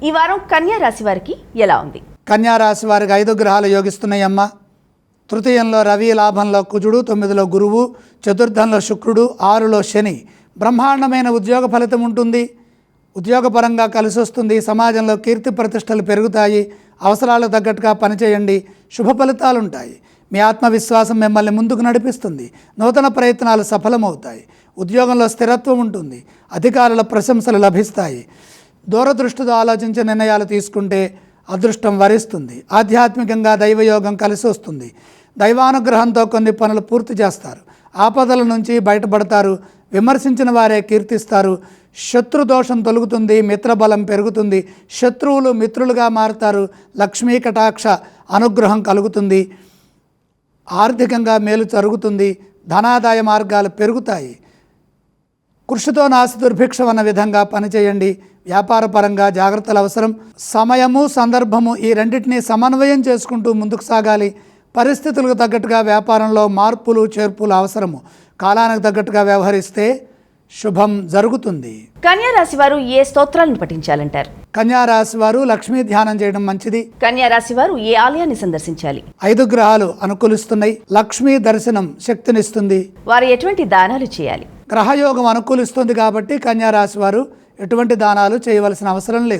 ఈ వారం కన్యా రాశి వారికి ఎలా ఉంది? కన్యా రాశి వారికి 5 గ్రహాలు యోగిస్తున్నాయమ్మ. తృతీయంలో రవి, లాభంలో కుజుడు, 9లో గురువు, చతుర్థంలో శుక్రుడు, 6లో శని. బ్రహ్మాండమైన ఉద్యోగ ఫలితం ఉంటుంది. ఉద్యోగపరంగా కలిసి వస్తుంది. సమాజంలో కీర్తి ప్రతిష్టలు పెరుగుతాయి. అవసరాలకు తగ్గట్టుగా పనిచేయండి. శుభ ఫలితాలు ఉంటాయి. మీ ఆత్మవిశ్వాసం మిమ్మల్ని ముందుకు నడిపిస్తుంది. నూతన ప్రయత్నాలు సఫలమవుతాయి. ఉద్యోగంలో స్థిరత్వం ఉంటుంది. అధికారుల ప్రశంసలు లభిస్తాయి. దూరదృష్టితో ఆలోచించే నిర్ణయాలు తీసుకుంటే అదృష్టం వరిస్తుంది. ఆధ్యాత్మికంగా దైవయోగం కలిసి వస్తుంది. దైవానుగ్రహంతో కొన్ని పనులు పూర్తి చేస్తారు. ఆపదల నుంచి బయటపడతారు. విమర్శించిన వారే కీర్తిస్తారు. శత్రుదోషం తొలగుతుంది. మిత్రబలం పెరుగుతుంది. శత్రువులు మిత్రులుగా మారుతారు. లక్ష్మీ కటాక్ష అనుగ్రహం కలుగుతుంది. ఆర్థికంగా మేలు జరుగుతుంది. ధనాదాయ మార్గాలు పెరుగుతాయి. కృషితో నాసి దుర్భిక్షం అన్న విధంగా పనిచేయండి. వ్యాపారపరంగా జాగ్రత్తలు అవసరం. సమయము, సందర్భము ఈ రెండింటినీ సమన్వయం చేసుకుంటూ ముందుకు సాగాలి. పరిస్థితులకు తగ్గట్టుగా వ్యాపారంలో మార్పులు చేర్పులు అవసరము. కాలానికి తగ్గట్టుగా వ్యవహరిస్తే శుభం జరుగుతుంది. కన్యా రాశి వారు ఏ స్తోత్రాలను పఠించాలంటారు? కన్యా రాశి వారు లక్ష్మీ ధ్యానం చేయడం మంచిది. కన్యా రాశి వారు ఏ ఆలయాన్ని సందర్శించాలి? 5 గ్రహాలు అనుకూలిస్తున్నాయి. లక్ష్మీ దర్శనం శక్తినిస్తుంది. వారు ఎటువంటి దానాలు చేయాలి? గ్రహయోగం అనుకూలిస్తుంది కాబట్టి కన్యా రాశి వారు ఎటువంటి దానాలు చేయవలసిన అవసరం లేదు.